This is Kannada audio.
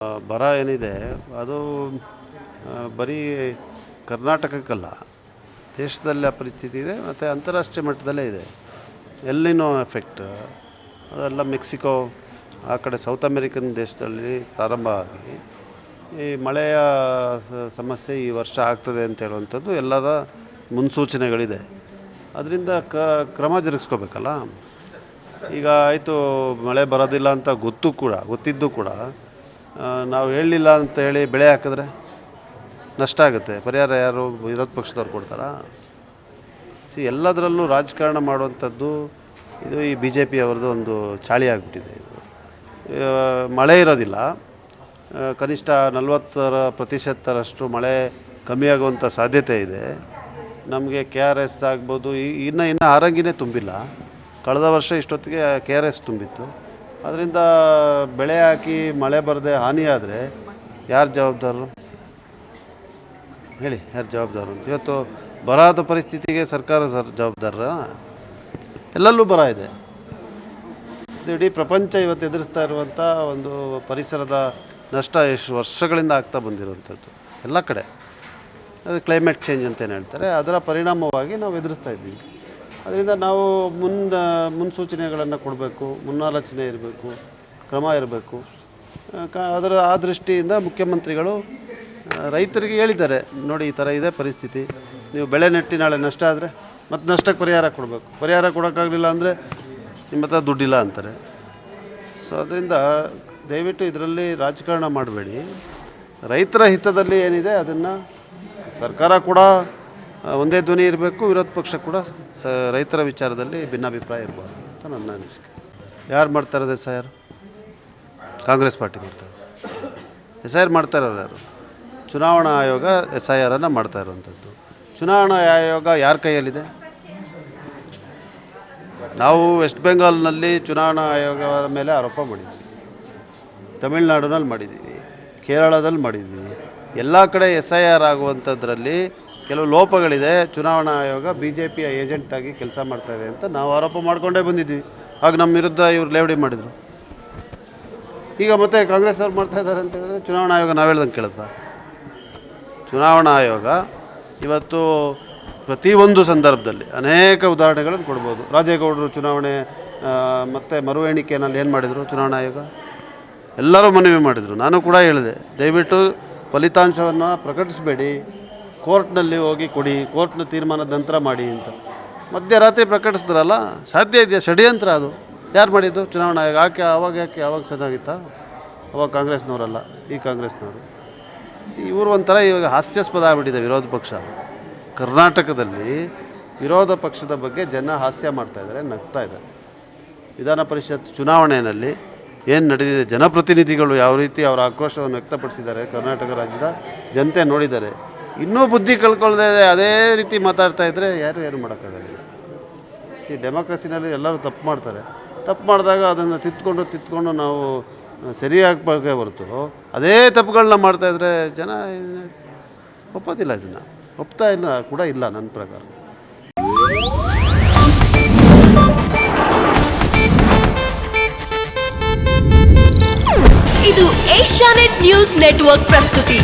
ಬರ ಏನಿದೆ ಅದು ಬರೀ ಕರ್ನಾಟಕಕ್ಕಲ್ಲ, ದೇಶದಲ್ಲಿ ಆ ಪರಿಸ್ಥಿತಿ ಇದೆ ಮತ್ತು ಅಂತಾರಾಷ್ಟ್ರೀಯ ಮಟ್ಟದಲ್ಲೇ ಇದೆ. ಎಲ್ಲಿನೋ ಎಫೆಕ್ಟ್ ಅದೆಲ್ಲ ಮೆಕ್ಸಿಕೋ ಆ ಕಡೆ ಸೌತ್ ಅಮೇರಿಕನ್ ದೇಶದಲ್ಲಿ ಪ್ರಾರಂಭ ಆಗಿ ಈ ಮಳೆಯ ಸಮಸ್ಯೆ ಈ ವರ್ಷ ಆಗ್ತದೆ ಅಂತ ಹೇಳುವಂಥದ್ದು ಎಲ್ಲದ ಮುನ್ಸೂಚನೆಗಳಿದೆ. ಅದರಿಂದ ಕ್ರಮ ಜರುಗಿಸ್ಕೋಬೇಕಲ್ಲ. ಈಗ ಆಯಿತು, ಮಳೆ ಬರೋದಿಲ್ಲ ಅಂತ ಗೊತ್ತಿದ್ದು ಕೂಡ ನಾವು ಹೇಳಲಿಲ್ಲ ಅಂತ ಹೇಳಿ ಬೆಳೆ ಹಾಕಿದ್ರೆ ನಷ್ಟ ಆಗುತ್ತೆ. ಪರಿಹಾರ ಯಾರು ವಿರೋಧ ಪಕ್ಷದವ್ರು ಕೊಡ್ತಾರಾ? ಎಲ್ಲದರಲ್ಲೂ ರಾಜಕಾರಣ ಮಾಡುವಂಥದ್ದು ಇದು ಈ ಬಿ ಜೆ ಪಿ ಅವ್ರದ್ದು ಒಂದು ಚಾಳಿ ಆಗಿಬಿಟ್ಟಿದೆ. ಇದು ಮಳೆ ಇರೋದಿಲ್ಲ, ಕನಿಷ್ಠ 40% ಮಳೆ ಕಮ್ಮಿಯಾಗುವಂಥ ಸಾಧ್ಯತೆ ಇದೆ. ನಮಗೆ KRS ಆಗ್ಬೋದು, ಇನ್ನು ಆರಂಗಿನೇ ತುಂಬಿಲ್ಲ. ಕಳೆದ ವರ್ಷ ಇಷ್ಟೊತ್ತಿಗೆ KRS ತುಂಬಿತ್ತು. ಅದರಿಂದ ಬೆಳೆ ಹಾಕಿ ಮಳೆ ಬರದೆ ಹಾನಿಯಾದರೆ ಯಾರು ಜವಾಬ್ದಾರರು ಹೇಳಿ? ಯಾರು ಜವಾಬ್ದಾರರು ಅಂತ? ಇವತ್ತು ಬರದ ಪರಿಸ್ಥಿತಿಗೆ ಸರ್ಕಾರ ಜವಾಬ್ದಾರ? ಎಲ್ಲಲ್ಲೂ ಬರ ಇದೆ. ಇಡೀ ಪ್ರಪಂಚ ಇವತ್ತು ಎದುರಿಸ್ತಾ ಇರುವಂಥ ಒಂದು ಪರಿಸರದ ನಷ್ಟ ಎಷ್ಟು ವರ್ಷಗಳಿಂದ ಆಗ್ತಾ ಬಂದಿರುವಂಥದ್ದು ಎಲ್ಲ ಕಡೆ. ಅದು ಕ್ಲೈಮೇಟ್ ಚೇಂಜ್ ಅಂತೇನು ಹೇಳ್ತಾರೆ, ಅದರ ಪರಿಣಾಮವಾಗಿ ನಾವು ಎದುರಿಸ್ತಾ ಇದ್ದೀವಿ. ಅದರಿಂದ ನಾವು ಮುನ್ಸೂಚನೆಗಳನ್ನು ಕೊಡಬೇಕು, ಮುನ್ನಾಲೋಚನೆ ಇರಬೇಕು, ಕ್ರಮ ಇರಬೇಕು. ಆ ದೃಷ್ಟಿಯಿಂದ ಮುಖ್ಯಮಂತ್ರಿಗಳು ರೈತರಿಗೆ ಹೇಳಿದ್ದಾರೆ, ನೋಡಿ ಈ ಥರ ಇದೆ ಪರಿಸ್ಥಿತಿ, ನೀವು ಬೆಳೆ ನೆಟ್ಟಿ ನಾಳೆ ನಷ್ಟ ಆದರೆ ಮತ್ತು ನಷ್ಟಕ್ಕೆ ಪರಿಹಾರ ಕೊಡಬೇಕು. ಪರಿಹಾರ ಕೊಡೋಕ್ಕಾಗಲಿಲ್ಲ ಅಂದರೆ ನಿಮ್ಮ ಹತ್ರ ದುಡ್ಡಿಲ್ಲ ಅಂತಾರೆ. ಸೊ ಅದರಿಂದ ದಯವಿಟ್ಟು ಇದರಲ್ಲಿ ರಾಜಕಾರಣ ಮಾಡಬೇಡಿ. ರೈತರ ಹಿತದಲ್ಲಿ ಏನಿದೆ ಅದನ್ನು ಸರ್ಕಾರ ಕೂಡ ಒಂದೇ ಧ್ವನಿ ಇರಬೇಕು, ವಿರೋಧ ಪಕ್ಷ ಕೂಡ ರೈತರ ವಿಚಾರದಲ್ಲಿ ಭಿನ್ನಾಭಿಪ್ರಾಯ ಇರಬಾರ್ದು ಅಂತ ನನ್ನ ಅನಿಸಿಕೆ. ಯಾರು ಮಾಡ್ತಾರದು SIR? ಕಾಂಗ್ರೆಸ್ ಪಾರ್ಟಿ ಮಾಡ್ತಾರೆ. SIR ಮಾಡ್ತಾ ಇರೋರು ಯಾರು? ಚುನಾವಣಾ ಆಯೋಗ SIRನ್ನು ಮಾಡ್ತಾ ಇರುವಂಥದ್ದು. ಚುನಾವಣಾ ಆಯೋಗ ಯಾರ ಕೈಯಲ್ಲಿದೆ? ನಾವು ವೆಸ್ಟ್ ಬೆಂಗಾಲ್ನಲ್ಲಿ ಚುನಾವಣಾ ಆಯೋಗದ ಮೇಲೆ ಆರೋಪ ಮಾಡಿದ್ದೀವಿ, ತಮಿಳ್ನಾಡಿನಲ್ಲಿ ಮಾಡಿದ್ದೀವಿ, ಕೇರಳದಲ್ಲಿ ಮಾಡಿದ್ದೀವಿ. ಎಲ್ಲ ಕಡೆ SIR ಆಗುವಂಥದ್ರಲ್ಲಿ ಕೆಲವು ಲೋಪಗಳಿದೆ. ಚುನಾವಣಾ ಆಯೋಗ BJPಯ ಏಜೆಂಟಾಗಿ ಕೆಲಸ ಮಾಡ್ತಾಯಿದೆ ಅಂತ ನಾವು ಆರೋಪ ಮಾಡಿಕೊಂಡೇ ಬಂದಿದ್ದೀವಿ. ಆಗ ನಮ್ಮ ವಿರುದ್ಧ ಇವರು ಲೇವಡಿ ಮಾಡಿದರು. ಈಗ ಮತ್ತೆ ಕಾಂಗ್ರೆಸ್ ಅವ್ರು ಮಾಡ್ತಾಯಿದ್ದಾರೆ ಅಂತ ಹೇಳಿದ್ರೆ ಚುನಾವಣಾ ಆಯೋಗ ನಾವು ಹೇಳ್ದಂಗೆ ಕೇಳುತ್ತಾ? ಚುನಾವಣಾ ಆಯೋಗ ಇವತ್ತು ಪ್ರತಿಯೊಂದು ಸಂದರ್ಭದಲ್ಲಿ ಅನೇಕ ಉದಾಹರಣೆಗಳನ್ನು ಕೊಡ್ಬೋದು. ರಾಜೇಗೌಡರು ಚುನಾವಣೆ ಮತ್ತು ಮರು ಎಣಿಕೆಯಲ್ಲಿ ಏನು ಮಾಡಿದರು? ಚುನಾವಣಾ ಆಯೋಗ ಎಲ್ಲರೂ ಮನವಿ ಮಾಡಿದರು. ನಾನು ಕೂಡ ಹೇಳಿದೆ, ದಯವಿಟ್ಟು ಫಲಿತಾಂಶವನ್ನು ಪ್ರಕಟಿಸಬೇಡಿ, ಕೋರ್ಟ್ನಲ್ಲಿ ಹೋಗಿ ಕೊಡಿ, ಕೋರ್ಟ್ನ ತೀರ್ಮಾನದ ನಂತರ ಮಾಡಿ ಅಂತ. ಮಧ್ಯರಾತ್ರಿ ಪ್ರಕಟಿಸಿದ್ರಲ್ಲ, ಸಾಧ್ಯ ಇದೆಯಾ? ಷಡ್ಯಂತ್ರ ಅದು. ಯಾರು ಮಾಡಿದ್ದು? ಚುನಾವಣಾ ಆಯೋಗ. ಯಾವಾಗ ಚೆನ್ನಾಗಿತ್ತಾ? ಅವಾಗ ಕಾಂಗ್ರೆಸ್ನವರಲ್ಲ, ಈ ಕಾಂಗ್ರೆಸ್ನವರು. ಇವರು ಒಂಥರ ಇವಾಗ ಹಾಸ್ಯಾಸ್ಪದ ಆಗಿಬಿಟ್ಟಿದೆ ವಿರೋಧ ಪಕ್ಷ. ಕರ್ನಾಟಕದಲ್ಲಿ ವಿರೋಧ ಪಕ್ಷದ ಬಗ್ಗೆ ಜನ ಹಾಸ್ಯ ಮಾಡ್ತಾಯಿದ್ದಾರೆ, ನಗ್ತಾ ಇದ್ದಾರೆ. ವಿಧಾನ ಪರಿಷತ್ ಚುನಾವಣೆಯಲ್ಲಿ ಏನು ನಡೆದಿದೆ, ಜನಪ್ರತಿನಿಧಿಗಳು ಯಾವ ರೀತಿ ಅವರ ಆಕ್ರೋಶವನ್ನು ವ್ಯಕ್ತಪಡಿಸಿದ್ದಾರೆ, ಕರ್ನಾಟಕ ರಾಜ್ಯದ ಜನತೆ ನೋಡಿದ್ದಾರೆ. ಇನ್ನೂ ಬುದ್ಧಿ ಕಳ್ಕೊಳ್ಳದೆ ಅದೇ ರೀತಿ ಮಾತಾಡ್ತಾ ಇದ್ದರೆ ಯಾರು ಮಾಡೋಕ್ಕಾಗೋದಿಲ್ಲ. ಡೆಮೋಕ್ರಸಿನಲ್ಲಿ ಎಲ್ಲರೂ ತಪ್ಪು ಮಾಡ್ತಾರೆ. ತಪ್ಪು ಮಾಡಿದಾಗ ಅದನ್ನು ತಿದ್ಕೊಂಡು ನಾವು ಸರಿಯಾಗಬೇಕೇ ಹೊರತು ಅದೇ ತಪ್ಪುಗಳನ್ನ ಮಾಡ್ತಾಯಿದ್ರೆ ಜನ ಒಪ್ಪೋದಿಲ್ಲ. ಇದನ್ನು ಒಪ್ತಾ ಇಲ್ಲ ನನ್ನ ಪ್ರಕಾರ. ಇದು ಏಷ್ಯಾನೆಟ್ ನ್ಯೂಸ್ ನೆಟ್ವರ್ಕ್ ಪ್ರಸ್ತುತಿ.